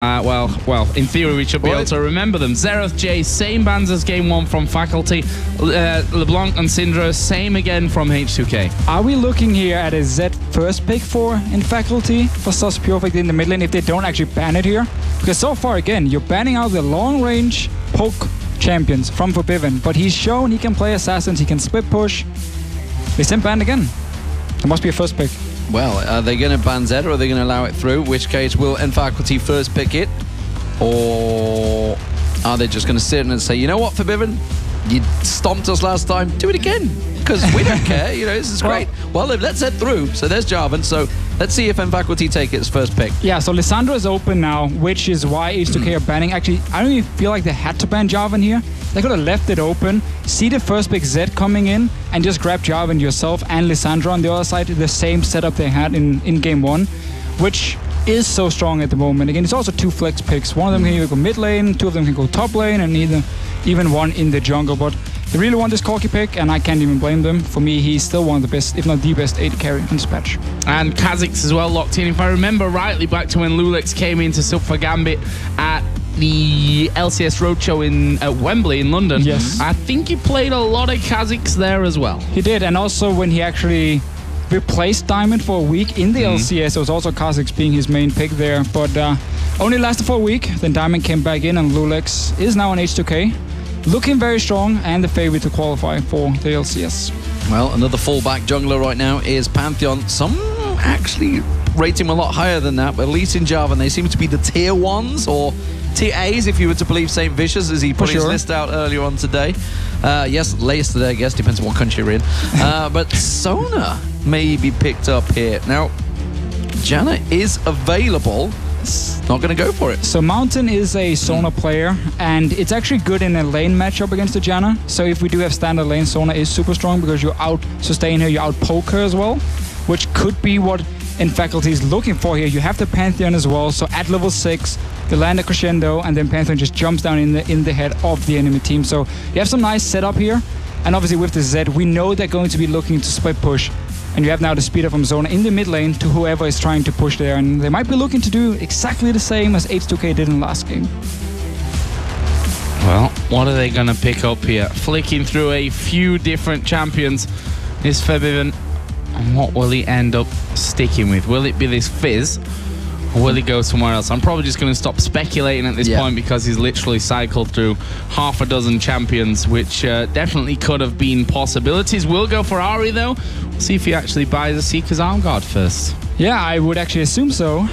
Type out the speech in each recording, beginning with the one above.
Well, in theory we should be able to remember them. Xerath J, same bans as game 1 from Faculty. LeBlanc and Syndra, same again from H2K. Are we looking here at a Z first pick for in Faculty for SozPurefec in the mid lane if they don't actually ban it here? Because so far, again, you're banning out the long-range poke champions from Febiven, but he's shown he can play assassins, he can split push. They sent ban again. There must be a first pick. Well, are they going to ban Zed or are they going to allow it through? Which case, will nfaculty first pick it? Or are they just going to sit and say, you know what, Febiven? You stomped us last time. Do it again. Because we don't care. You know, this is great. Well, let's head through. So there's Jarvan. So let's see if nfaculty take its first pick. Yeah, so Lissandra is open now, which is why H2K are banning. Actually, I don't even feel like they had to ban Jarvan here. They could have left it open, see the first pick Zed coming in, and just grab Jarvan yourself and Lissandra on the other side, the same setup they had in game 1, which is so strong at the moment. Again, it's also 2 flex picks. One of them can either go mid lane, 2 of them can go top lane, and even one in the jungle. But they really want this Corki pick, and I can't even blame them. For me, he's still one of the best, if not the best, AD carry on this patch. And Kha'Zix as well locked in. If I remember rightly, back to when loulex came into Sub for Gambit at the LCS Roadshow at Wembley in London. Yes. I think he played a lot of Kha'Zix there as well. He did, and also when he actually replaced Diamond for a week in the LCS, it was also Kha'Zix being his main pick there, but only lasted for a week. Then Diamond came back in, and loulex is now on H2K. Looking very strong and the favorite to qualify for the LCS. Well, another fallback jungler right now is Pantheon. Some actually rate him a lot higher than that, but at least in Jarvan, they seem to be the tier 1s or tier A's if you were to believe St. Vicious, as he put his list out earlier on today. Yes, latest today, I guess, depends on what country you're in. But Sona may be picked up here. Now, Janna is available. Not going to go for it. So Mountain is a Sona player, and it's actually good in a lane matchup against the Janna. So if we do have standard lane, Sona is super strong because you out sustain her, you out poke her as well, which could be what nfaculty is looking for here. You have the Pantheon as well, so at level 6, they land a crescendo, and then Pantheon just jumps down in the head of the enemy team. So you have some nice setup here, and obviously with the Zed, we know they're going to be looking to split push. And you have now the speed up from Sona in the mid lane to whoever is trying to push there. And they might be looking to do exactly the same as H2K did in the last game. Well, what are they going to pick up here? Flicking through a few different champions is Febiven. And what will he end up sticking with? Will it be this Fizz? Or will he go somewhere else? I'm probably just going to stop speculating at this point because he's literally cycled through half a dozen champions, which definitely could have been possibilities. We'll go for Ahri, though. We'll see if he actually buys a Seeker's Arm Guard first. Yeah, I would actually assume so.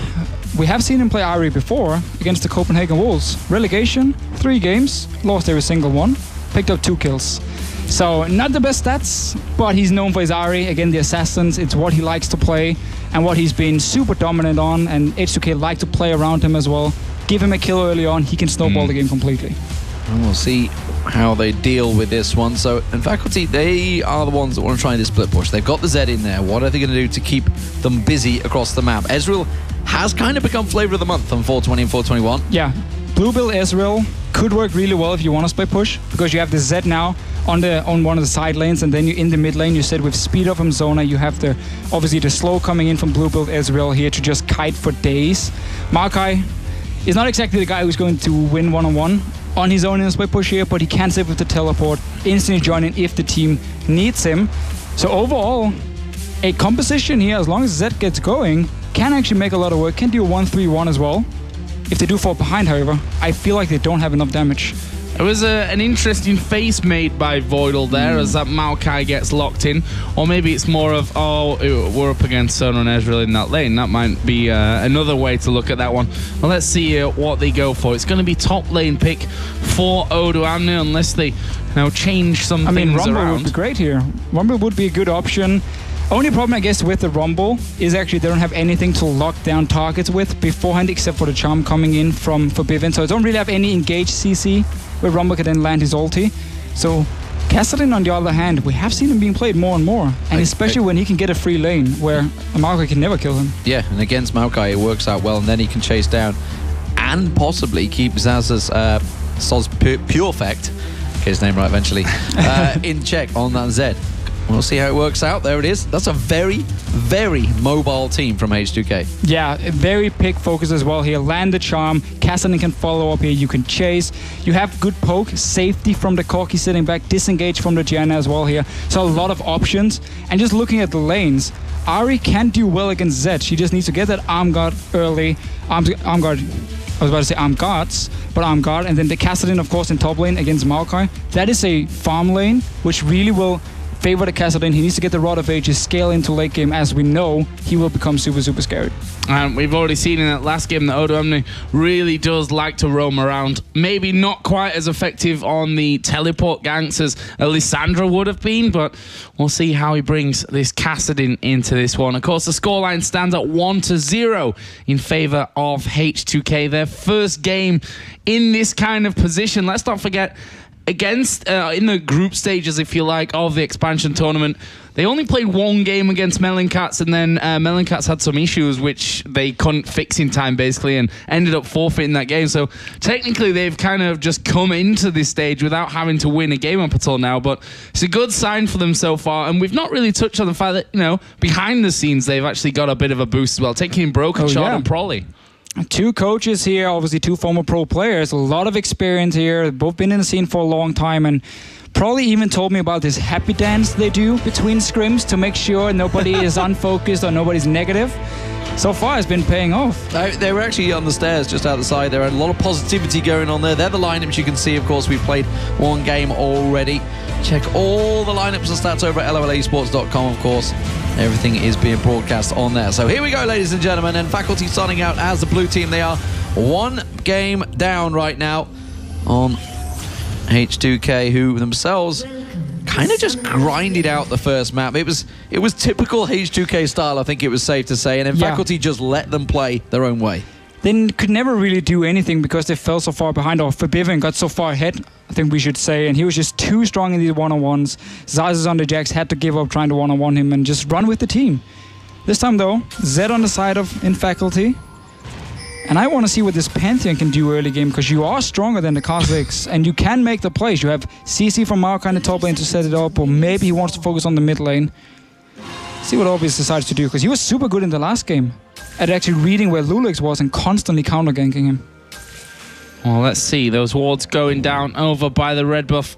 We have seen him play Ahri before against the Copenhagen Wolves. Relegation, 3 games, lost every single one, picked up 2 kills. So not the best stats, but he's known for his Ahri. Again, the assassins, it's what he likes to play and what he's been super dominant on, and H2K like to play around him as well. Give him a kill early on, he can snowball the game completely. And we'll see how they deal with this one. So, nfaculty, they are the ones that want to try this split push. They've got the Zed in there. What are they going to do to keep them busy across the map? Ezreal has kind of become flavor of the month on 420 and 421. Yeah, blue build Ezreal could work really well if you want to split push, because you have the Zed now on one of the side lanes, and then you in the mid lane, you said with speed up from Sona, you have the obviously the slow coming in from blue build Ezreal here to just kite for days. Maokai is not exactly the guy who's going to win one-on-one on his own in a split push here, but he can save with the teleport, instantly join in if the team needs him. So overall, a composition here, as long as Zed gets going, can actually make a lot of work, can do a 1-3-1 as well. If they do fall behind, however, I feel like they don't have enough damage. It was an interesting face made by Voidle there as that Maokai gets locked in. Or maybe it's more of, oh, we're up against Sona and Ezreal in that lane. That might be another way to look at that one. Well, let's see what they go for. It's going to be top lane pick for Odoamne unless they now change some things Rumble around. would be great here. Rumble would be a good option. Only problem, I guess, with the Rumble is actually they don't have anything to lock down targets with beforehand except for the charm coming in from Febiven. So I don't really have any engaged CC where Rumble can then land his ulti. So Kassadin, on the other hand, we have seen him being played more and more. And especially when he can get a free lane where Maokai can never kill him. Yeah, and against Maokai it works out well, and then he can chase down and possibly keep Xaxus SozPurefec, get his name right eventually, in check on that Zed. We'll see how it works out. There it is. That's a very, very mobile team from H2K. Yeah, very pick focus as well here. Land the charm. Kassadin can follow up here. You can chase. You have good poke. Safety from the Corki sitting back. Disengage from the Janna as well here. So a lot of options. And just looking at the lanes, Ahri can do well against Zed. She just needs to get that arm guard early. Arm guard. I was about to say arm guards, but arm guard. And then the Kassadin, of course, in top lane against Maokai. That is a farm lane, which really will favor the Kassadin. He needs to get the Rod of Ages, scale into late game. As we know, he will become super, super scary. And we've already seen in that last game that Odoamne really does like to roam around. Maybe not quite as effective on the teleport ganks as Lissandra would have been, but we'll see how he brings this Kassadin into this one. Of course, the scoreline stands at 1-0 in favor of H2K. Their first game in this kind of position. Let's not forget, against in the group stages, if you like, of the expansion tournament, they only played one game against Mellencats, and then Mellencats had some issues which they couldn't fix in time, basically, and ended up forfeiting that game. So technically, they've kind of just come into this stage without having to win a game up until now. But it's a good sign for them so far, and we've not really touched on the fact that, you know, behind the scenes, they've actually got a bit of a boost as well, taking in Broken Shot and Prolly. Two coaches here, obviously two former pro players, a lot of experience here, both been in the scene for a long time, and probably even told me about this happy dance they do between scrims to make sure nobody is unfocused or nobody's negative. So far, it's been paying off. They were actually on the stairs just out the side. There had a lot of positivity going on there. They're the lineups you can see. Of course, we've played one game already. Check all the lineups and stats over at lolesports.com, of course. Everything is being broadcast on there. So here we go, ladies and gentlemen. And Faculty starting out as the blue team. They are one game down right now on H2K, who themselves kind of just grinded out the first map. It was typical H2K style, I think it was safe to say. And then Faculty just let them play their own way. They could never really do anything because they fell so far behind, or Febiven got so far ahead, I think we should say, and he was just too strong in these one-on-ones. Xaxus on the Jax had to give up trying to one-on-one him and just run with the team. This time though, Zed on the side of nfaculty. And I want to see what this Pantheon can do early game, because you are stronger than the Kha'Zix and you can make the plays. You have CC from Maokai in the top lane to set it up, or maybe he wants to focus on the mid lane. See what Obvious decides to do, because he was super good in the last game at actually reading where loulex was and constantly counter-ganking him. Well, let's see. Those wards going down over by the red buff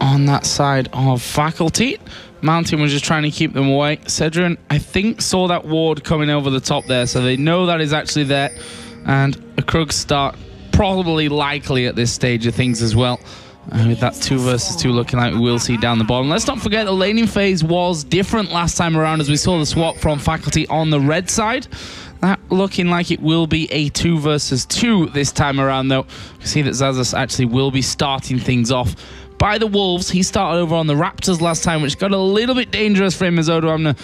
on that side of Faculty. Mountain was just trying to keep them away. Sedrion, I think, saw that ward coming over the top there, so they know that is actually there. And a Krug start probably likely at this stage of things as well. With that 2 versus 2 looking like we will see down the bottom. Let's not forget the laning phase was different last time around, as we saw the swap from Faculty on the red side. That looking like it will be a 2 versus 2 this time around, though. You see that Xaxus actually will be starting things off by the Wolves. He started over on the Raptors last time, which got a little bit dangerous for him as Odoamne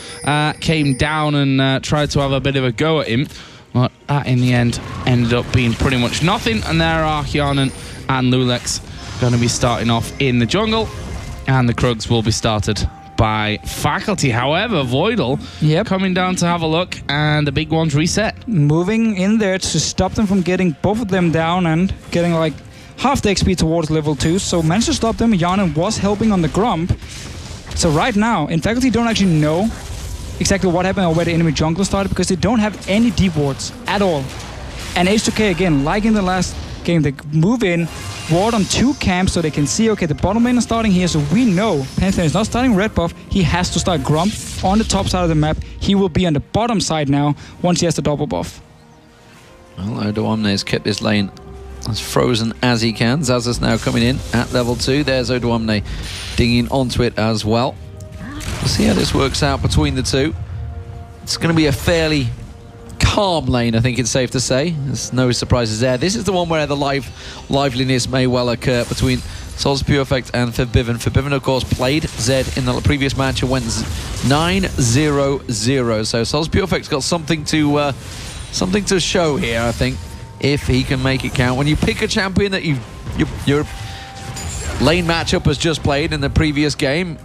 came down and tried to have a bit of a go at him. But that, in the end, ended up being pretty much nothing. And there are Hjarnan and loulex going to be starting off in the jungle, and the Krugs will be started by Faculty. However, Voidle coming down to have a look, and the big one's reset. Moving in there to stop them from getting both of them down and getting like half the XP towards level 2. So managed to stop them. Hjarnan was helping on the Grump. So right now, nfaculty don't actually know exactly what happened or where the enemy jungler started, because they don't have any deep wards at all. And H2K, again, like in the last game, they move in, ward on 2 camps so they can see, okay, the bottom lane is starting here, so we know Pantheon is not starting red buff. He has to start Grump on the top side of the map. He will be on the bottom side now once he has the double buff. Well, Odoamne has kept this lane as frozen as he can. Xaxus now coming in at level 2. There's Odoamne dinging onto it as well. We'll see how this works out between the two. It's going to be a fairly calm lane, I think it's safe to say. There's no surprises there. This is the one where the liveliness may well occur between SozPurefec and Febiven. Febiven, of course, played Zed in the previous match and went 9-0-0. So SozPurefec's got something to show here, I think, if he can make it count. When you pick a champion that your lane matchup has just played in the previous game,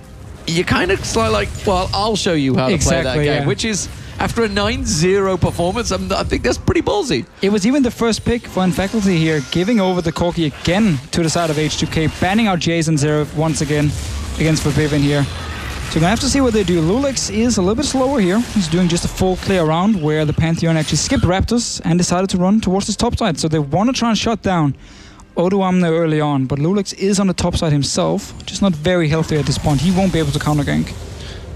you kind of like, well, I'll show you how to play that game, which is, after a 9-0 performance, I think that's pretty ballsy. It was even the first pick for nfaculty here, giving over the Corki again to the side of H2K, banning out Jason Zero once again. against Febiven here. So we're going to have to see what they do. loulex is a little bit slower here. He's doing just a full clear round where the Pantheon actually skipped Raptors and decided to run towards his top side. So they want to try and shut down Odoamne early on, but loulex is on the top side himself, just not very healthy at this point. He won't be able to counter gank.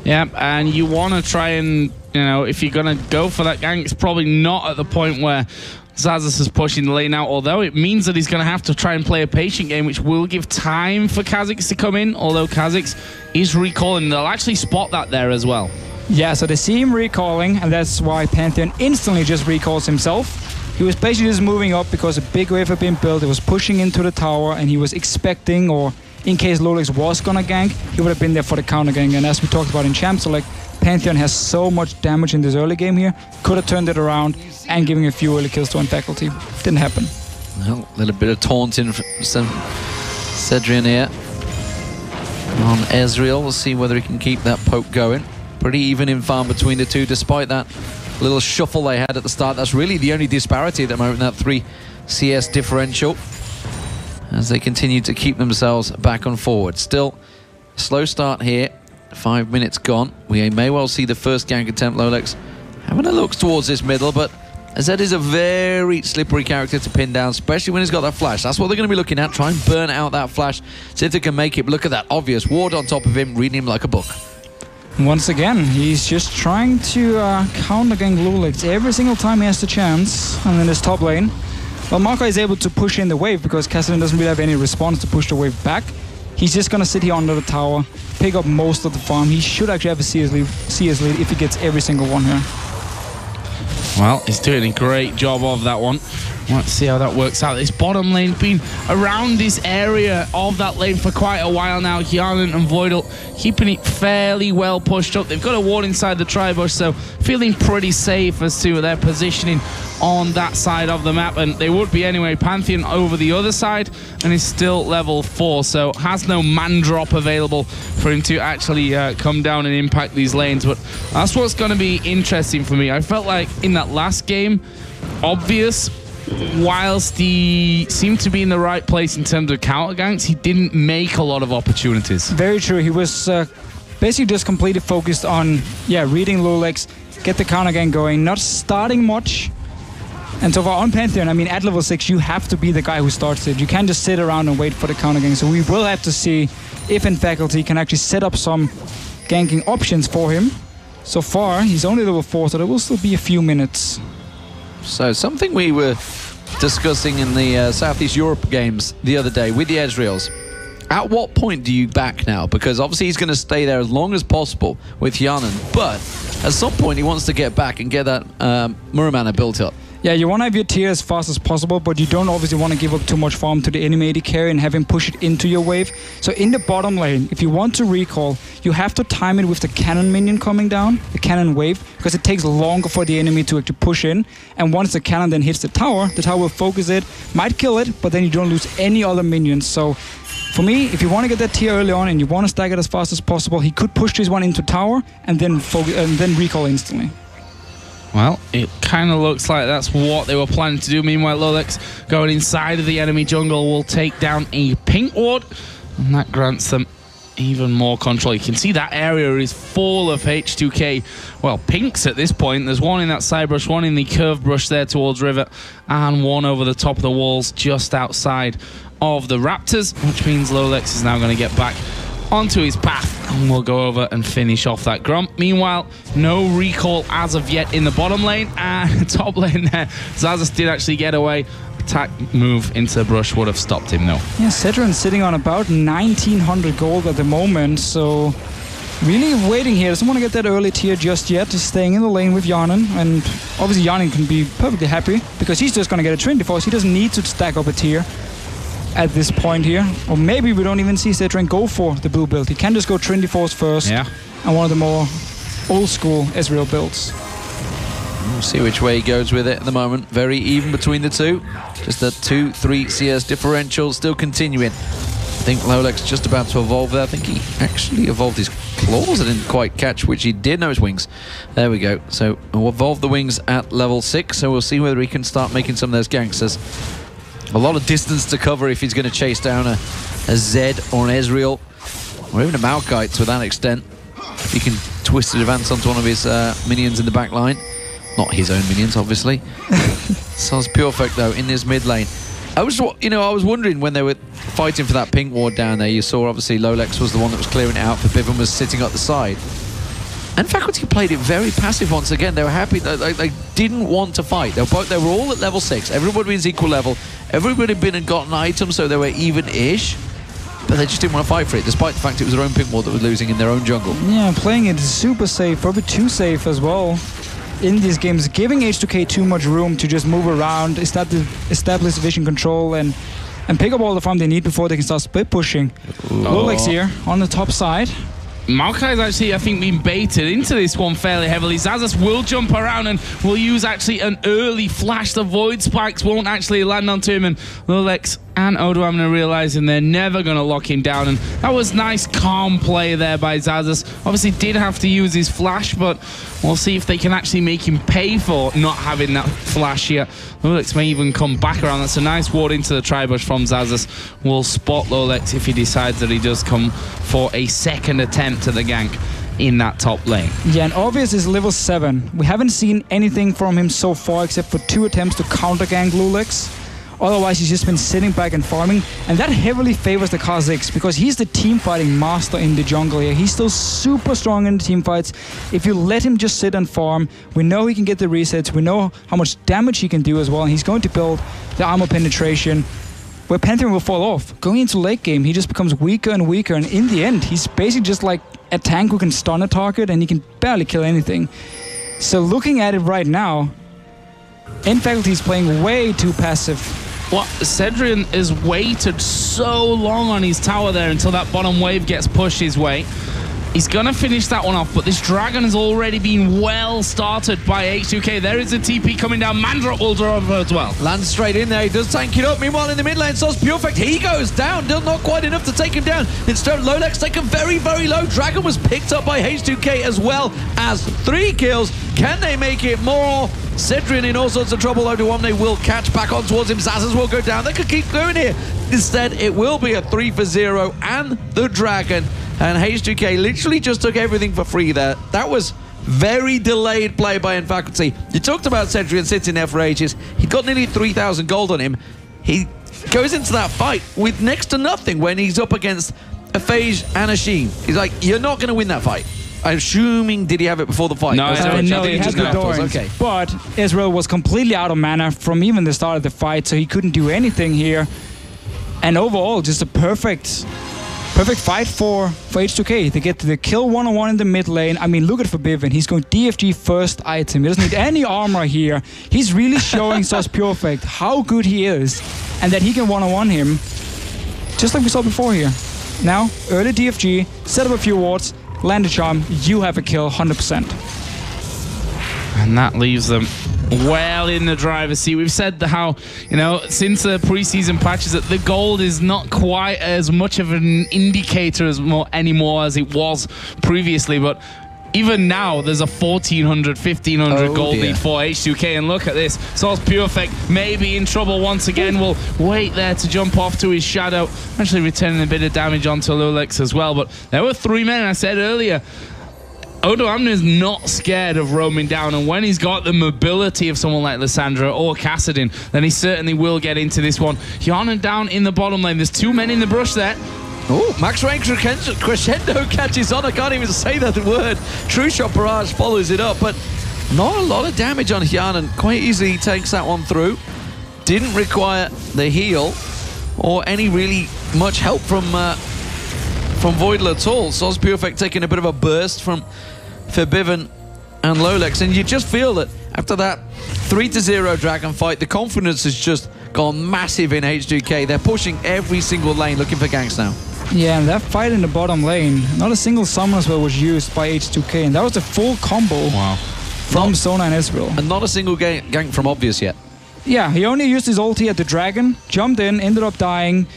Yeah, and you want to try and, you know, if you're going to go for that gank, it's probably not at the point where Xaxus is pushing the lane out, although it means that he's going to have to try and play a patient game, which will give time for Kha'Zix to come in, although Kha'Zix is recalling. They'll actually spot that there as well. Yeah, so they see him recalling, and that's why Pantheon instantly just recalls himself. He was basically just moving up because a big wave had been built. It was pushing into the tower, and he was expecting, or in case loulex was going to gank, he would have been there for the counter gank. And as we talked about in Champ Select, Pantheon has so much damage in this early game here. Could have turned it around and giving a few early kills to nfaculty. Didn't happen. Well, a little bit of taunting from Sedrion here on Ezreal. We'll see whether he can keep that poke going. Pretty even in farm between the two, despite that little shuffle they had at the start. That's really the only disparity at the moment, that 3 CS differential, as they continue to keep themselves back and forward. Still, a slow start here. 5 minutes gone. We may well see the first gank attempt. loulex having a look towards this middle, but Zed is a very slippery character to pin down, especially when he's got that flash. That's what they're going to be looking at. Try and burn out that flash, see if they can make it. But look at that obvious ward on top of him, reading him like a book. Once again, he's just trying to counter gank loulex every single time he has the chance. And in this top lane, well, Maokai is able to push in the wave because Kassadin doesn't really have any response to push the wave back. He's just going to sit here under the tower, pick up most of the farm. He should actually have a CS lead if he gets every single one here. Well, he's doing a great job of that one. Let's see how that works out. This bottom lane been around this area of that lane for quite a while now. Hjarnan and Voidle keeping it fairly well pushed up. They've got a ward inside the tri-bush, so feeling pretty safe as to their positioning on that side of the map, and they would be anyway. Pantheon over the other side and is still level 4, so has no man drop available for him to actually come down and impact these lanes. But that's what's going to be interesting for me. I felt like in that last game, obvious, whilst he seemed to be in the right place in terms of counter ganks, he didn't make a lot of opportunities. Very true. He was basically just completely focused on reading loulex, get the counter gank going, not starting much. And so far on Pantheon, I mean, at level 6, you have to be the guy who starts it. You can't just sit around and wait for the counter gank. So we will have to see if nfaculty can actually set up some ganking options for him. So far, he's only level 4, so there will still be a few minutes. So something we were discussing in the Southeast Europe games the other day with the Ezreals. At what point do you back now? Because obviously he's going to stay there as long as possible with Hjarnan, but at some point he wants to get back and get that Muramana built up. Yeah, you want to have your tier as fast as possible, but you don't obviously want to give up too much farm to the enemy AD carry and have him push it into your wave. So in the bottom lane, if you want to recall, you have to time it with the cannon minion coming down, the cannon wave, because it takes longer for the enemy to actually push in. And once the cannon then hits the tower will focus it, might kill it, but then you don't lose any other minions. So for me, if you want to get that tier early on and you want to stack it as fast as possible, he could push this one into tower and then recall instantly. Well, it kind of looks like that's what they were planning to do. Meanwhile, loulex going inside of the enemy jungle will take down a pink ward, and that grants them even more control. You can see that area is full of H2K, well, pinks at this point. There's one in that side brush, one in the curved brush there towards river, and one over the top of the walls just outside of the Raptors, which means loulex is now going to get back onto his path, and we'll go over and finish off that Grump. Meanwhile, no recall as of yet in the bottom lane, and top lane there, Xaxus did actually get away. Attack move into the brush would have stopped him though. Yeah, Sedrion's sitting on about 1900 gold at the moment, so really waiting here. Doesn't want to get that early tier just yet. Just staying in the lane with Hjarnan, and obviously Hjarnan can be perfectly happy because he's just going to get a Trinity Force. He doesn't need to stack up a tier at this point here. Or maybe we don't even see Sedrion go for the blue build. He can just go Trinity Force first, and one of the more old school Ezreal builds. We'll see which way he goes with it at the moment. Very even between the two. Just that 2-3 CS differential still continuing. I think loulex just about to evolve there. I think he actually evolved his claws. I didn't quite catch which he did. No, his wings. There we go. So we'll evolve the wings at level 6. So we'll see whether he can start making some of those ganks. There's a lot of distance to cover if he's going to chase down a Zed or an Ezreal. or even a Maokai to that extent. He can twist and advance onto one of his minions in the back line. Not his own minions, obviously. SozPurefec, though, in this mid lane. I was wondering when they were fighting for that pink ward down there. You saw, obviously, loulex was the one that was clearing it out. Febiven was sitting at the side. And nfaculty played it very passive once again. They were happy. They didn't want to fight. They were all at level 6. Everybody was equal level. Everybody had been and gotten items, so they were even-ish. But they just didn't want to fight for it, despite the fact it was their own pink ward that was losing in their own jungle. Yeah, playing it super safe, probably too safe as well in these games, giving H2K too much room to just move around, establish vision control, and pick up all the farm they need before they can start split pushing. loulex here on the top side. Maokai's actually, I think, been baited into this one fairly heavily. Xaxus will jump around and will use actually an early flash. The Void Spikes won't actually land onto him, and loulex and Odoamne realizing they're never going to lock him down. And that was nice, calm play there by Xaxus. Obviously did have to use his flash, but we'll see if they can actually make him pay for not having that flash here. loulex may even come back around. That's a nice ward into the tri-bush from Xaxus. We'll spot loulex if he decides that he does come for a second attempt at the gank in that top lane. Yeah, and Obvious is level 7. We haven't seen anything from him so far except for 2 attempts to counter gank loulex. Otherwise, he's just been sitting back and farming, and that heavily favors the Kha'Zix because he's the team fighting master in the jungle here. He's still super strong in the team fights. If you let him just sit and farm, we know he can get the resets, we know how much damage he can do as well, and he's going to build the armor penetration where Pantheon will fall off. Going into late game, he just becomes weaker and weaker, and in the end, he's basically just like a tank who can stun a target and he can barely kill anything. So looking at it right now, nfaculty is playing way too passive. Well, Sedrion has waited so long on his tower there until that bottom wave gets pushed his way. He's going to finish that one off, but this dragon has already been well started by H2K. There is a TP coming down. Mandrop will draw over as well. Lands straight in there. He does tank it up. Meanwhile, in the mid lane, SozPurefec, he goes down. Not quite enough to take him down. Instead, loulex taken very, very low. Dragon was picked up by H2K as well as 3 kills. Can they make it more? Sedrion in all sorts of trouble. Odoamne will catch back on towards him. Xaxus will go down. They could keep going here. Instead, it will be a 3-for-0 and the dragon. And H2K literally just took everything for free there. That was very delayed play by nfaculty. You talked about Sedrion sitting there for ages. He got nearly 3,000 gold on him. He goes into that fight with next to nothing when he's up against a FaZe and a Sheen. He's like, you're not going to win that fight. I'm assuming, did he have it before the fight? No, he had the Doran. Okay. But Ezreal was completely out of mana from even the start of the fight, so he couldn't do anything here. And overall, just a perfect fight for H2K. They get the kill one-on-one in the mid lane. I mean, look at Febiven. He's going DFG first item. He doesn't need any armor here. He's really showing SozPurefec how good he is and that he can one-on-one him, just like we saw before here. Now, early DFG, set up a few wards, land a charm, you have a kill, 100%. And that leaves them well in the driver's seat. We've said how, you know, since the preseason patches, that the gold is not quite as much of an indicator anymore as it was previously, but even now, there's a 1,400, 1,500 gold lead for H2K, and look at this. SozPurefec may be in trouble once again. Will wait there to jump off to his shadow, actually returning a bit of damage onto loulex as well. But there were 3 men, I said earlier. Odoamne is not scared of roaming down, and when he's got the mobility of someone like Lissandra or Kassadin, then he certainly will get into this one. Hjarnan down in the bottom lane. There's 2 men in the brush there. Oh, max rank crescendo catches on. I can't even say that word. True Shot Barrage follows it up, but not a lot of damage on Hjarnan. Quite easily he takes that one through. Didn't require the heal or any really much help from Voidle at all. SozPurefec taking a bit of a burst from Febiven and loulex, and you just feel that after that 3-0 dragon fight, the confidence has just gone massive in H2K. They're pushing every single lane looking for ganks now. Yeah, and that fight in the bottom lane, not a single summon spell was used by H2K, and that was a full combo from Sona and Ezreal. And not a single gank from Obvious yet. Yeah, he only used his ulti at the dragon, jumped in, ended up dying.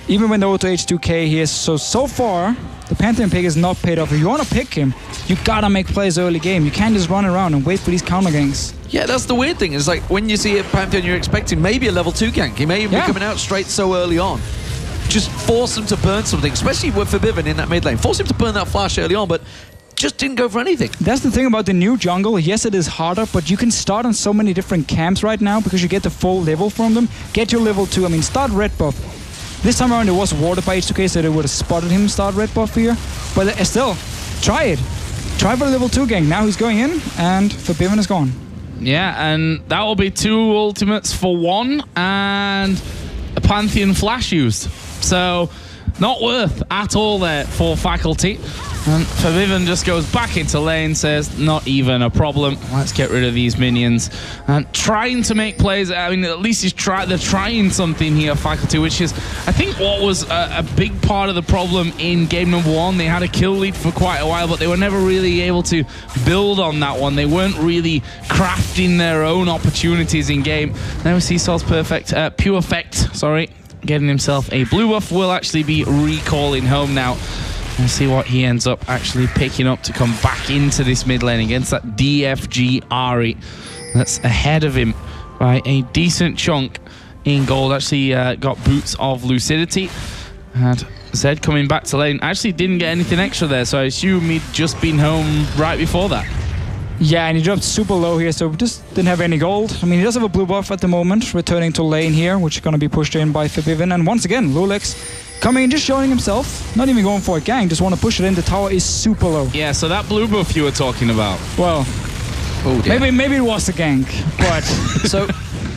Even when they were to H2K here, so far, the Pantheon pick is not paid off. If you want to pick him, you gotta make plays early game. You can't just run around and wait for these counter ganks. Yeah, that's the weird thing. It's like when you see a Pantheon, you're expecting maybe a level 2 gank. He may even be coming out straight so early on. just force them to burn something, especially with Febiven in that mid lane. Force him to burn that flash early on, but just didn't go for anything. That's the thing about the new jungle. Yes, it is harder, but you can start on so many different camps right now because you get the full level from them. Get your level 2. I mean, start red buff. This time around, it was warded by H2K, so they would have spotted him start red buff here. But still, try it. Try for the level 2 gank. Now he's going in, and Febiven is gone. Yeah, and that will be 2 ultimates for 1, and a Pantheon flash used. So, not worth at all there for faculty. And Febiven just goes back into lane, says, not even a problem. Let's get rid of these minions. And trying to make plays. I mean, at least they're trying something here, faculty, which is, I think, what was a big part of the problem in game number 1. They had a kill lead for quite a while, but they were never really able to build on that one. They weren't really crafting their own opportunities in game. Then we see SozPurefec, sorry, getting himself a blue buff. Will actually be recalling home now. We'll see what he ends up actually picking up to come back into this mid lane against that DFG Ahri. That's ahead of him by a decent chunk in gold. Actually got boots of lucidity. And Zed coming back to lane. Actually didn't get anything extra there, so I assume he'd just been home right before that. Yeah, and he dropped super low here, so just didn't have any gold. I mean, he does have a blue buff at the moment, returning to lane here, which is going to be pushed in by Febiven. And once again, loulex coming in, just showing himself, not even going for a gank, just want to push it in. The tower is super low. Yeah, so that blue buff you were talking about. Well, oh dear. maybe it was a gank, but... So,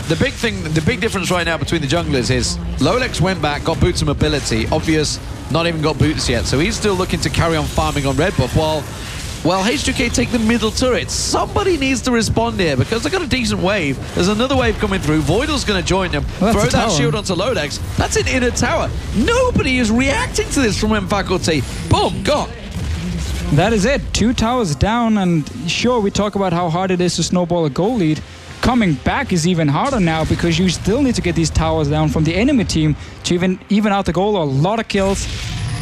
the big difference right now between the junglers is loulex went back, got boots of mobility. Obvious, not even got boots yet, so he's still looking to carry on farming on red buff, while H2K take the middle turret. Somebody needs to respond here because they've got a decent wave. There's another wave coming through. Voidle's going to join them. Well, throw that shield onto loulex. That's an inner tower. Nobody is reacting to this from nfaculty. Boom, gone. That is it. 2 towers down, and sure, we talk about how hard it is to snowball a goal lead. Coming back is even harder now because you still need to get these towers down from the enemy team to even out the goal. A lot of kills.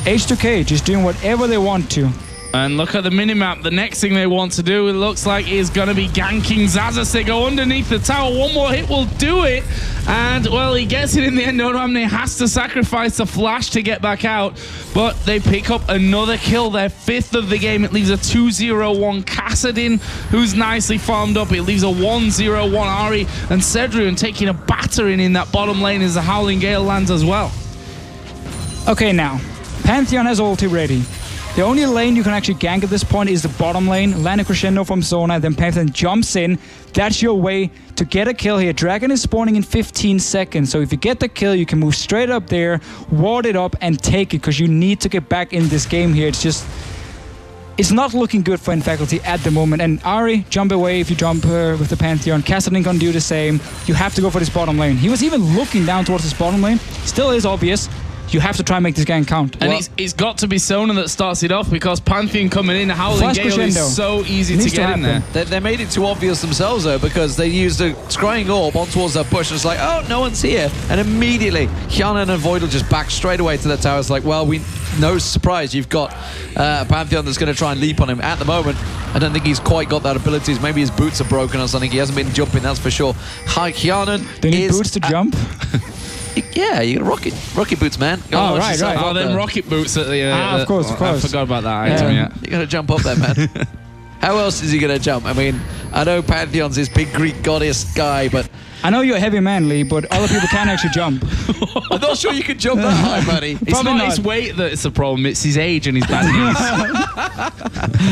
H2K just doing whatever they want to. And look at the minimap. The next thing they want to do, it looks like, is going to be ganking Xaxus. They go underneath the tower. One more hit will do it. And, well, he gets it in the end. Odoamne has to sacrifice the flash to get back out. But they pick up another kill, their 5th of the game. It leaves a 2-0-1 Kassadin, who's nicely farmed up. It leaves a 1-0-1 Ahri. And Sedrion taking a battering in that bottom lane as the Howling Gale lands as well. Okay, now, Pantheon has ulti ready. The only lane you can actually gank at this point is the bottom lane. Land a crescendo from Sona, then Pantheon jumps in. That's your way to get a kill here. Dragon is spawning in 15 seconds, so if you get the kill, you can move straight up there, ward it up, and take it, because you need to get back in this game here. It's not looking good for nfaculty at the moment. And Ahri, jump away if you jump with the Pantheon. Kassadin can do the same. You have to go for this bottom lane. He was even looking down towards this bottom lane. Still is obvious. You have to try and make this gang count. And it's got to be Sona that starts it off, because Pantheon coming in, Howling Gale is so easy to get in there. They made it too obvious themselves, though, because they used a scrying orb on towards that bush, and it's like, oh, no one's here. And immediately, Hjarnan and Voidle just back straight away to the tower. It's like, well, no surprise, you've got a Pantheon that's going to try and leap on him. At the moment, I don't think he's quite got that ability. Maybe his boots are broken or something. He hasn't been jumping, that's for sure. Hjarnan Do you need boots to jump? Yeah, you got rocket boots, man. Oh, right. Oh, then rocket boots at the... of course. I forgot about that item, yeah. You got to jump up there, man. How else is he going to jump? I mean, I know Pantheon's this big Greek goddess guy, but... I know you're heavy manly, but other people can actually jump. I'm not sure you can jump that high, buddy. It's not his weight that's the problem, it's his age and his bad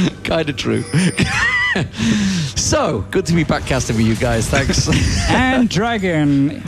knees. Kind of true. So, good to be back casting with you guys, thanks. And Dragon.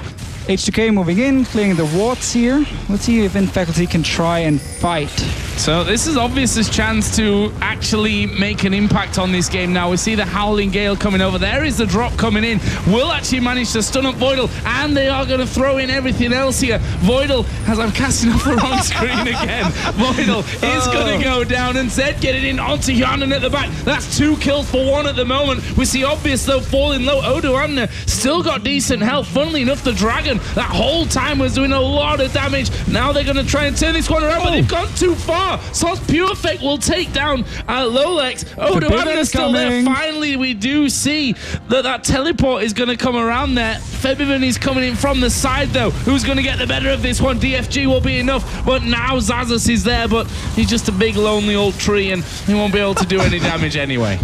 H2K moving in, clearing the wards here. Let's see if nfaculty can try and fight. So this is obvious his chance to actually make an impact on this game now. We see the Howling Gale coming over. There is the drop coming in. Will actually manage to stun up Voidle, and they are going to throw in everything else here. Voidle, as I'm casting off the wrong screen again, Voidle is going to go down, and Zed getting in onto Hjarnan at the back. That's 2 kills for 1 at the moment. We see obvious though falling low. Odoamne still got decent health. Funnily enough, the Dragon that whole time was doing a lot of damage. Now they're going to try and turn this one around, but they've gone too far. SozPurefec will take down loulex. Odoamne is still there. Finally, we do see that teleport is going to come around there. Febiven is coming in from the side, though. Who's going to get the better of this one? DFG will be enough, but now Xaxus is there, but he's just a big, lonely old tree, and he won't be able to do any damage anyway.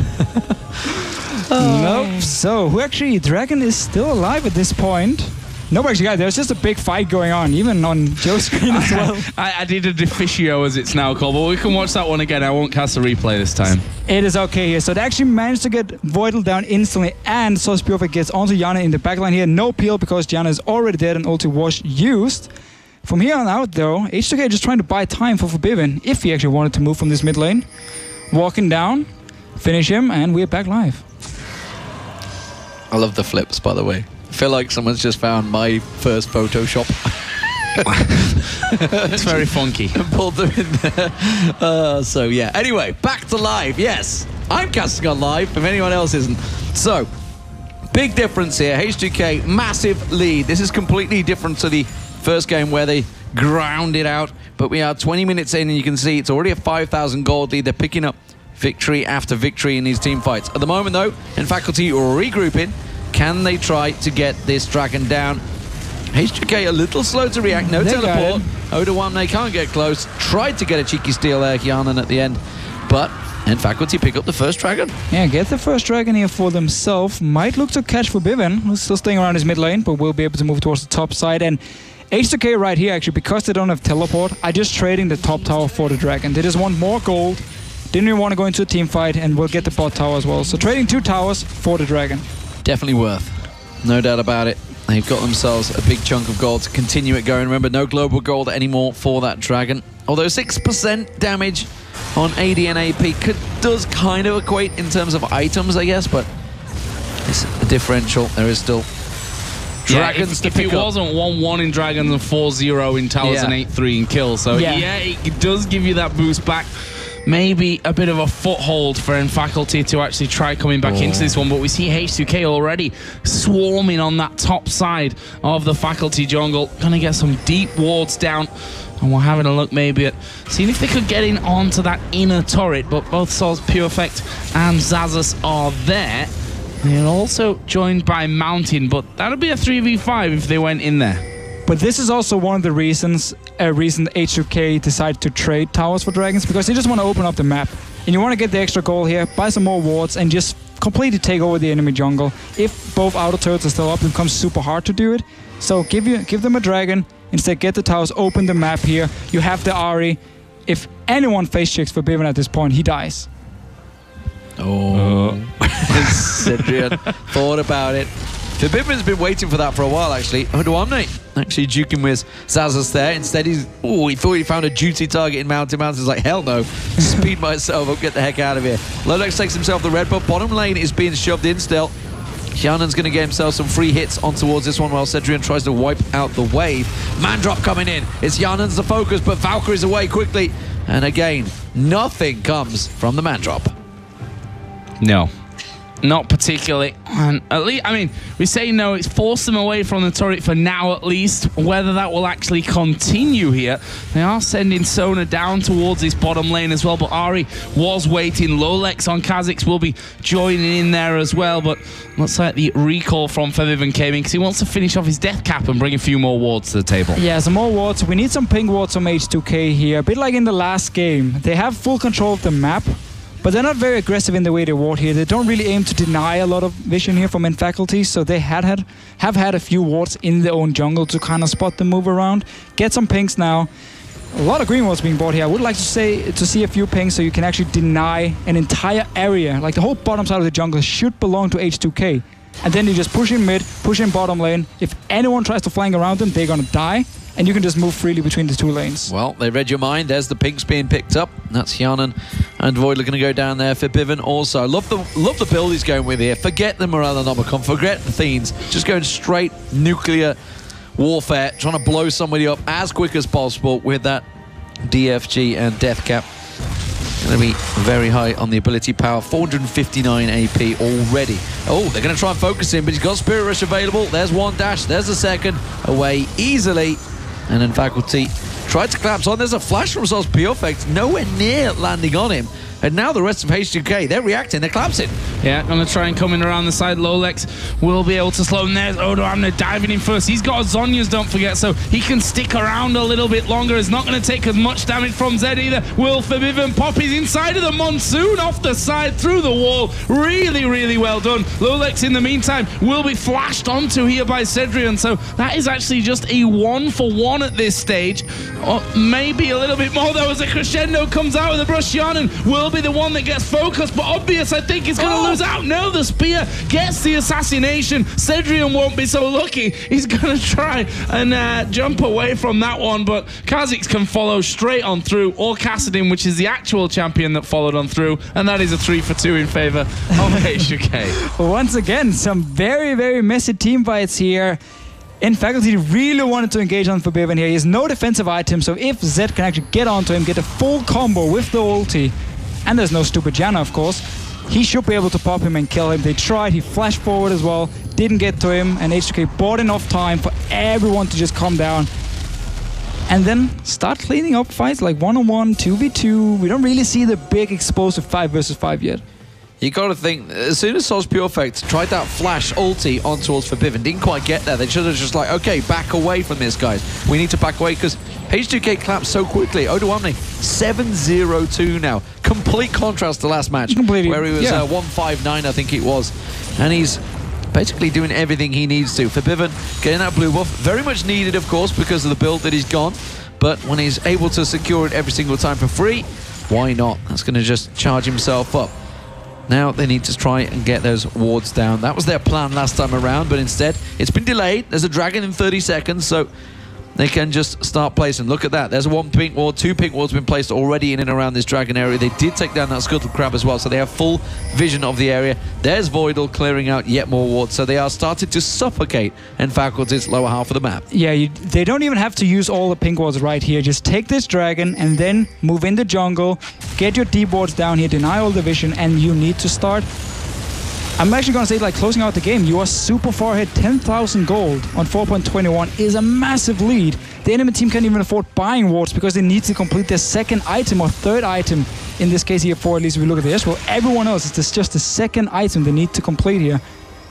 Nope. So, who actually? Dragon is still alive at this point. No, actually, guys, there's just a big fight going on, even on Joe's screen as well. I did a deficio, as it's now called, but we can watch that one again. I won't cast a replay this time. It is okay here. So they actually managed to get Voidle down instantly, and SozPurefec gets onto Janna in the backline here. No peel because Janna is already dead and ulti was used. From here on out, though, H2K just trying to buy time for Febiven if he actually wanted to move from this mid lane. Walking down, finish him, and we're back live. I love the flips, by the way. I feel like someone's just found my first Photoshop. It's very funky. And pulled them in there. So yeah. Anyway, back to live. Yes, I'm casting on live if anyone else isn't. So, big difference here. H2K, massive lead. This is completely different to the first game where they ground it out. But we are 20 minutes in and you can see it's already a 5,000 gold lead. They're picking up victory after victory in these team fights. At the moment though, nfaculty regrouping. Can they try to get this dragon down? H2K a little slow to react. No teleport. Odoamne can't get close. Tried to get a cheeky steal there, Hjarnan at the end. But nfaculty pick up the first dragon. Yeah, get the first dragon here for themselves. Might look to catch Febiven, who's still staying around his mid lane, but will be able to move towards the top side. And H2K right here, actually, because they don't have teleport, are just trading the top tower for the dragon. They just want more gold. Didn't even want to go into a team fight, and we'll get the bot tower as well. So trading 2 towers for the dragon. Definitely worth. No doubt about it. They've got themselves a big chunk of gold to continue it going. Remember, no global gold anymore for that dragon. Although 6% damage on AD and AP does kind of equate in terms of items, I guess, but it's a differential. There is still dragons to pick up. If it wasn't 1-1 in dragons and 4-0 in towers and 8-3 in kills. So yeah, it does give you that boost back. Maybe a bit of a foothold for nfaculty to actually try coming back into this one, but we see H2K already swarming on that top side of the faculty jungle. Gonna get some deep wards down, and we're having a look maybe at seeing if they could get in onto that inner turret, but both SozPurefec and Xaxus are there. They're also joined by Mountain, but that'll be a 3v5 if they went in there. But this is also one of the reasons H2K decided to trade towers for dragons, because they just want to open up the map. And you want to get the extra gold here, buy some more wards, and just completely take over the enemy jungle. If both outer turrets are still up, it becomes super hard to do it. So give them a dragon, instead get the towers, open the map here. You have the Ahri. If anyone face checks Febiven at this point, he dies. Sedrion thought about it. Febiven's been waiting for that for a while, actually. Odoamne actually juking with Xaxus there. Instead, he thought he found a juicy target in Mountain. Mountain's like, hell no. Speed myself up, get the heck out of here. loulex takes himself the red buff. Bottom lane is being shoved in still. Hjarnan's going to get himself some free hits on towards this one while Sedrion tries to wipe out the wave. Man drop coming in. It's Hjarnan's the focus, but Valkyrie's away quickly. And again, nothing comes from the man drop. No. Not particularly. And at least, I mean, we say no, it's forced them away from the turret for now at least. Whether that will actually continue here. They are sending Sona down towards this bottom lane as well, but Ahri was waiting. loulex on Kha'Zix will be joining in there as well, but looks like the recall from Febiven came in because he wants to finish off his death cap and bring a few more wards to the table. Yeah, some more wards. We need some ping wards from H2K here. A bit like in the last game. They have full control of the map, but they're not very aggressive in the way they ward here. They don't really aim to deny a lot of vision here from nfaculty, so they have had a few wards in their own jungle to kind of spot them move around. Get some pings now. A lot of green wards being bought here. I would like to see a few pings so you can actually deny an entire area. Like the whole bottom side of the jungle should belong to H2K. And then you just push in mid, push in bottom lane. If anyone tries to flank around them, they're gonna die. And you can just move freely between the 2 lanes. Well, they read your mind. There's the pinks being picked up. That's Hjarnan and Voidle going to go down there. Febiven also. Love the build he's going with here. Forget the Morale-Nomicon. Forget the Fiends. Just going straight nuclear warfare. Trying to blow somebody up as quick as possible with that DFG and death cap. Going to be very high on the ability power. 459 AP already. Oh, they're going to try and focus him, but he's got Spirit Rush available. There's one dash. There's a second. Away easily. And nfaculty tried to collapse on. There's a flash from SozPurefec, nowhere near landing on him. And now the rest of H2K, they're reacting, they're collapsing. Yeah, going to try and come in around the side. loulex will be able to slow him. There's Odoamne diving in first. He's got Zhonya's, don't forget, so he can stick around a little bit longer. He's not going to take as much damage from Zed either. Will Febiven pop his inside of the Monsoon off the side through the wall. Really, really well done. loulex, in the meantime, will be flashed onto here by Sedrion, so that is actually just a 1-for-1 at this stage. Or maybe a little bit more, though, as a crescendo comes out with the brush. Hjarnan will be the one that gets focused, but obvious, I think, is going to lose out. No, the spear gets the assassination. Sedrion won't be so lucky. He's going to try and jump away from that one, but Kha'Zix can follow straight on through, or Kassadin, which is the actual champion that followed on through, and that is a 3-for-2 in favor of H2K. Once again, some very, very messy team fights here. nfaculty really wanted to engage on Febiven here. He has no defensive item, so if Zed can actually get onto him, get a full combo with the ulti, and there's no stupid Janna, of course, he should be able to pop him and kill him. They tried, he flashed forward as well, didn't get to him, and H2K bought enough time for everyone to just calm down and then start cleaning up fights like 1-on-1, 2v2. We don't really see the big explosive 5 versus 5 yet. You got to think, as soon as SozPurefec tried that flash ulti on towards Febiven, didn't quite get there. They should have just like, okay, back away from this, guys. We need to back away because H2K collapsed so quickly. Odoamne, 7-0-2 now. Complete contrast to last match, completely, where he was 1-5-9, I think it was. And he's basically doing everything he needs to. Febiven getting that blue buff, very much needed, of course, because of the build that he's gone. But when he's able to secure it every single time for free, why not? That's going to just charge himself up. Now they need to try and get those wards down. That was their plan last time around, but instead it's been delayed. There's a dragon in 30 seconds, so they can just start placing. Look at that. There's 1 pink ward, 2 pink wards been placed already in and around this dragon area. They did take down that scuttle crab as well, so they have full vision of the area. There's Voidle clearing out yet more wards, so they are starting to suffocate nfaculty's lower half of the map. Yeah, they don't even have to use all the pink wards right here. Just take this dragon and then move in the jungle, get your deep wards down here, deny all the vision, and you need to start. I'm actually going to say, like, closing out the game, you are super far ahead. 10,000 gold on 4.21 is a massive lead. The enemy team can't even afford buying wards because they need to complete their second item or third item. In this case here, for at least if we look at the Ezreal, everyone else, it's just the second item they need to complete here.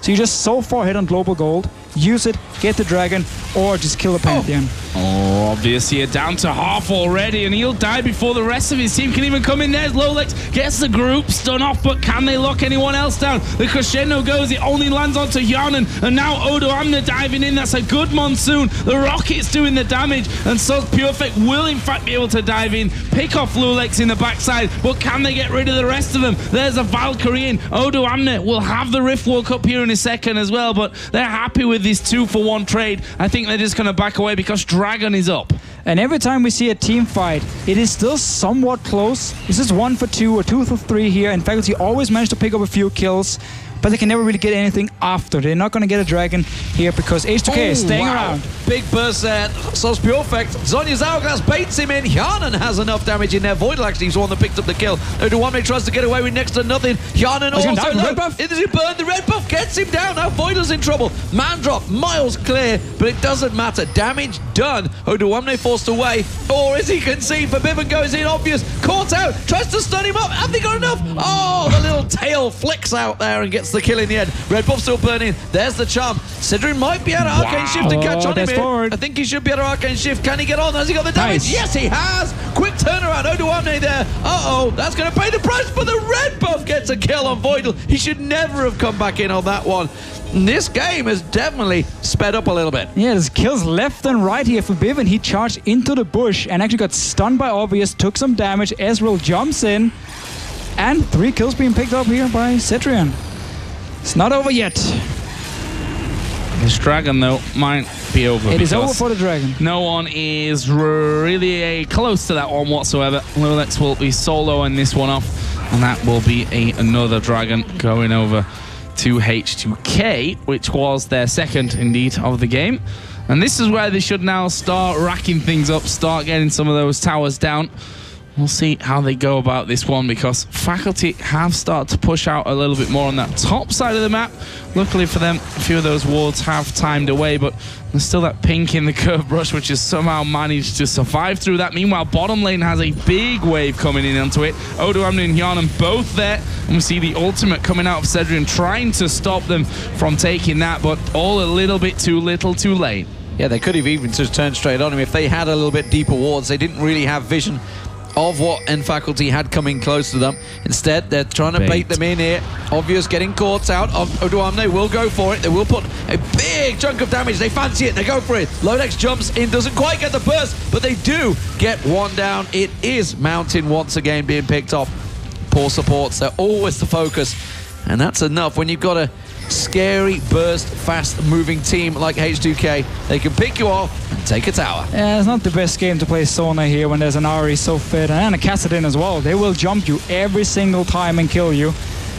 So you're just so far ahead on global gold. Use it, get the dragon, or just kill the Pantheon. Oh, obviously you're down to half already, and he'll die before the rest of his team can even come in. There's loulex, gets the group stun off, but can they lock anyone else down? The crescendo goes, it only lands onto Hjarnan, and now Odoamne diving in. That's a good Monsoon. The rocket's doing the damage, and SozPurefec will in fact be able to dive in, pick off loulex in the backside, but can they get rid of the rest of them? There's a Valkyrie in. Odoamne will have the Rift Walk up here in a second as well, but they're happy with this 2-for-1 trade. I think they're just going to back away because Dragon is up. And every time we see a team fight, it is still somewhat close. This is 1-for-2 or 2-for-3 here, and faculty always manage to pick up a few kills, but they can never really get anything after. They're not going to get a dragon here because H2K is staying around. Big burst there. SozPurefec. Zhonya's hourglass baits him in. Hjarnan has enough damage in there. Voidle actually is the one that picked up the kill. Odoamne tries to get away with next to nothing. Hjarnan also it is burned. The red buff gets him down. Now Voidle's in trouble. Man drop miles clear, but it doesn't matter. Damage done. Odoamne forced away. Or is he conceded? Febiven goes in, obvious. Caught out. Tries to stun him up. Have they got enough? Oh, the little tail flicks out there and gets the kill in the end. Red buff still burning. There's the charm. Sedrion might be able to arcane shift and catch on him here. I think he should be able to arcane shift. Can he get on? Has he got the damage? Nice. Yes, he has. Quick turnaround. Odoamne there. Uh-oh. That's going to pay the price, but the red buff gets a kill on Voidle. He should never have come back in on that one. This game has definitely sped up a little bit. Yeah, there's kills left and right here for Febiven. He charged into the bush and actually got stunned by Obvious, took some damage. Ezreal jumps in, and 3 kills being picked up here by Sedrion. It's not over yet. This dragon, though, might be over. It is over for the dragon. No one is really close to that one whatsoever. loulex will be soloing this one off, and that will be another dragon going over to H2K, which was their second, indeed, of the game. And this is where they should now start racking things up, start getting some of those towers down. We'll see how they go about this one, because Faculty have started to push out a little bit more on that top side of the map. Luckily for them, a few of those wards have timed away, but there's still that pink in the curve brush, which has somehow managed to survive through that. Meanwhile, bottom lane has a big wave coming in onto it. Odoamne and Hjarnan both there, and we see the ultimate coming out of Sedrion, trying to stop them from taking that, but all a little bit too little too late. Yeah, they could have even just turned straight on him if they had a little bit deeper wards. They didn't really have vision of what nfaculty had coming close to them. Instead, they're trying to bait them in here. Obvious getting caught out. Odoamne will go for it. They will put a big chunk of damage. They fancy it. They go for it. loulex jumps in, doesn't quite get the burst, but they do get one down. It is Mountain once again being picked off. Poor supports. They're always the focus, and that's enough when you've got a scary, burst, fast-moving team like H2K. They can pick you off and take a tower. Yeah, it's not the best game to play Sona here when there's an Ahri so fit, and a Kassadin as well. They will jump you every single time and kill you.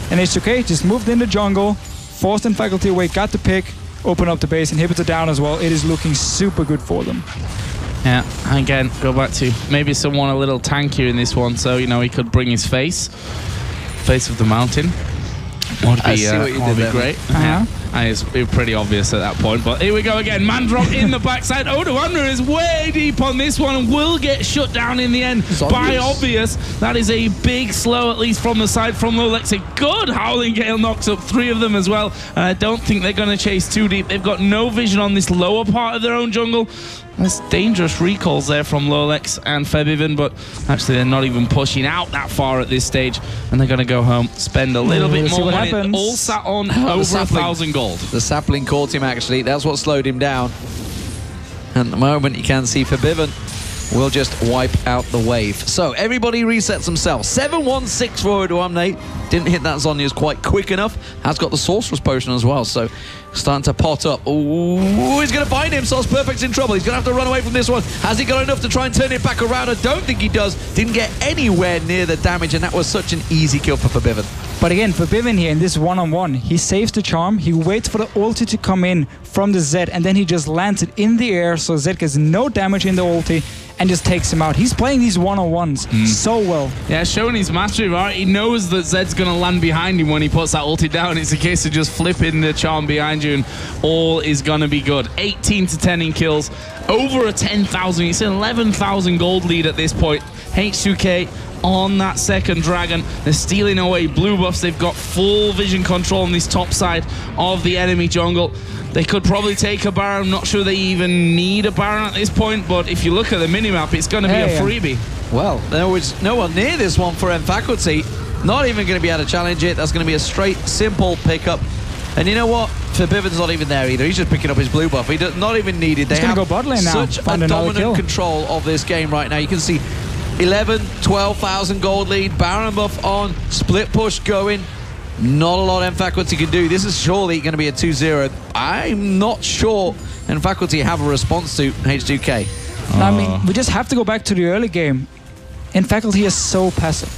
And H2K just moved in the jungle, forced nfaculty away, got the pick, open up the base, inhibitor down as well. It is looking super good for them. Yeah, again, go back to maybe someone a little tankier in this one, so, you know, he could bring his face of the mountain. Would be great. Yeah. It's pretty obvious at that point, but here we go again. Man drop in the backside. Odoamne is way deep on this one and will get shut down in the end by obvious. That is a big slow, at least from the side from loulex. A good Howling Gale knocks up 3 of them as well. And I don't think they're going to chase too deep. They've got no vision on this lower part of their own jungle. There's dangerous recalls there from loulex and Febiven, but actually they're not even pushing out that far at this stage, and they're going to go home, spend a little bit more money. All sat on over 1,000 gold. The sapling caught him, actually. That's what slowed him down. And at the moment, you can see Febiven will just wipe out the wave. So everybody resets themselves. 7-1-6 for Odoamne. Didn't hit that Zhonya's quite quick enough. Has got the Sorcerer's Potion as well, so starting to pot up. Oh, he's going to find him. SozPurefec's in trouble. He's going to have to run away from this one. Has he got enough to try and turn it back around? I don't think he does. Didn't get anywhere near the damage, and that was such an easy kill for Febiven. But again, Febiven here in this one-on-one, he saves the charm, he waits for the ulti to come in from the Zed, and then he just lands it in the air, so Zed gets no damage in the ulti, and just takes him out. He's playing these one-on-ones so well. Yeah, showing his mastery, right? He knows that Zed's going to land behind him when he puts that ulti down. It's a case of just flipping the charm behind you, and all is going to be good. 18 to 10 in kills, over a 10,000. It's an 11,000 gold lead at this point. H2K on that second dragon. They're stealing away blue buffs. They've got full vision control on this top side of the enemy jungle. They could probably take a Baron. I'm not sure they even need a Baron at this point, but if you look at the minimap, it's going to be a freebie. Well, there was no one near this one for nfaculty. Not even going to be able to challenge it. That's going to be a straight, simple pickup. And you know what? Febiven's not even there either. He's just picking up his blue buff. He does not even need it. They have go bot lane now. Such a dominant control of this game right now. You can see 11, 12,000 gold lead. Baron buff on. Split push going. Not a lot nfaculty can do. This is surely going to be a 2-0. I'm not sure nfaculty have a response to H2K. I mean, we just have to go back to the early game. nfaculty is so passive.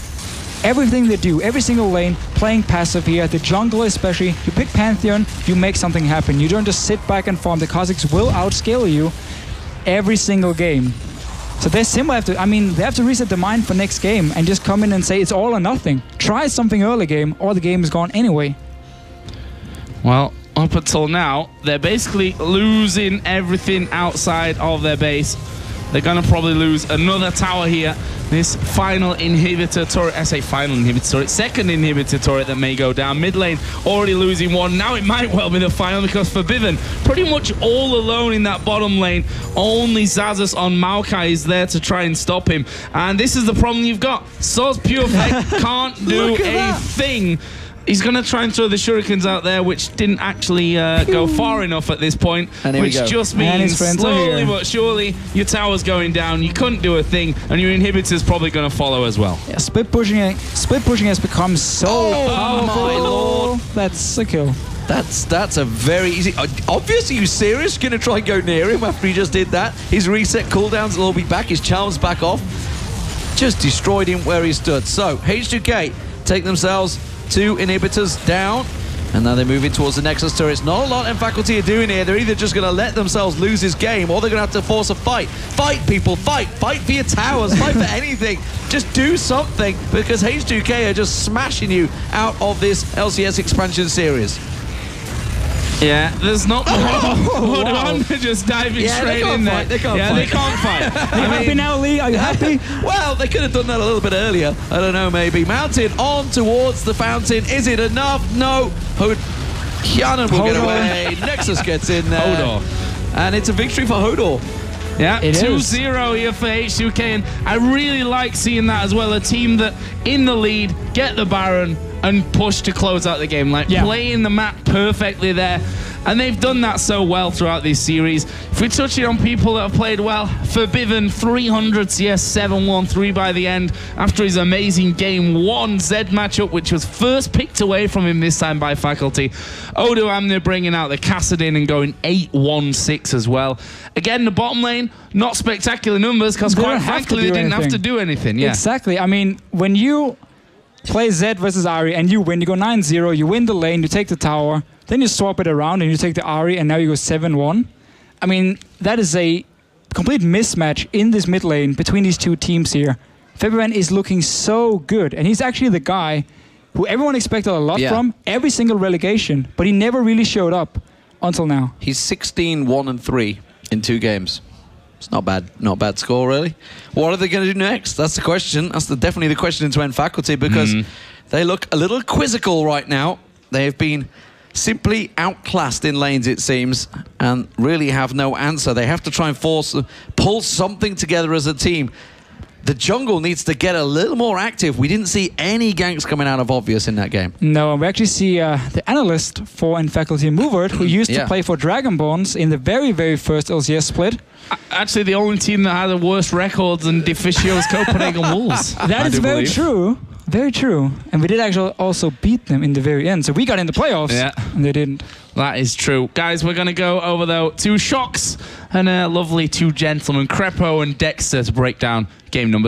Everything they do, every single lane, playing passive here. The jungle especially, you pick Pantheon, you make something happen. You don't just sit back and farm. The Kha'Zix will outscale you every single game. So they simply have to, I mean, they have to reset the mind for next game and just come in and say it's all or nothing. Try something early game or the game is gone anyway. Well, up until now, they're basically losing everything outside of their base. They're going to probably lose another tower here. This final inhibitor turret, I say final inhibitor turret, second inhibitor turret that may go down. Mid lane already losing one. Now it might well be the final because Febiven pretty much all alone in that bottom lane. Only Xaxus on Maokai is there to try and stop him. And this is the problem you've got. SozPurefec can't do a thing. He's going to try and throw the shurikens out there, which didn't actually go far enough at this point, which just means slowly but surely your tower's going down. You couldn't do a thing, and your inhibitor's probably going to follow as well. Yeah, split pushing has become so powerful. My lord. That's a kill. That's a very easy. Obviously, you serious? Going to try and go near him after he just did that? His reset cooldowns will be back. His charm's back off. Just destroyed him where he stood. So H2K take themselves 2 inhibitors down. And now they're moving towards the Nexus turrets. Not a lot nfaculty are doing here. They're either just going to let themselves lose this game, or they're going to have to force a fight. Fight, people, fight. Fight for your towers. Fight for anything. Just do something, because H2K are just smashing you out of this LCS expansion series. Yeah, there's not Odoamne just diving straight in there. They can't fight. They can't fight. Are you happy now, Lee? Are you happy? Well, they could have done that a little bit earlier. I don't know, maybe. Mountain on towards the fountain. Is it enough? No. Hjarnan will get away. Nexus gets in there. Hodor. And it's a victory for Hodor. Yeah, It 2-0 here for H2K, and I really like seeing that as well. A team that in the lead, get the Baron, and push to close out the game. Like, playing the map perfectly there. And they've done that so well throughout this series. If we're touching on people that have played well, Febiven, 300 CS, 7-1-3 by the end after his amazing Game 1 Z matchup, which was first picked away from him this time by Faculty. Odoamne bringing out the Kassadin and going 8-1-6 as well. Again, the bottom lane, not spectacular numbers, because quite frankly, they didn't have to do anything. Yeah. Exactly. I mean, when you play Zed versus Ahri and you win, you go 9-0, you win the lane, you take the tower, then you swap it around and you take the Ahri and now you go 7-1. I mean, that is a complete mismatch in this mid lane between these two teams here. Febiven is looking so good, and he's actually the guy who everyone expected a lot from, every single relegation, but he never really showed up until now. He's 16-1-3 in 2 games. It's not bad. Not a bad score, really. What are they going to do next? That's the question. That's definitely the question into nfaculty, because they look a little quizzical right now. They've been simply outclassed in lanes, it seems, and really have no answer. They have to try and pull something together as a team. The jungle needs to get a little more active. We didn't see any ganks coming out of Obvious in that game. No, we actually see the analyst for nfaculty, Movert, who used to play for Dragonborns in the very, very first LCS split. Actually, the only team that had the worst records than Deficio's Copenhagen Wolves. That is very true. Very true. And we did actually also beat them in the very end. So we got in the playoffs, and they didn't. That is true. Guys, we're going to go over, though, 2 shocks and a lovely 2 gentlemen, Crepo and Dexter, to break down game number 2.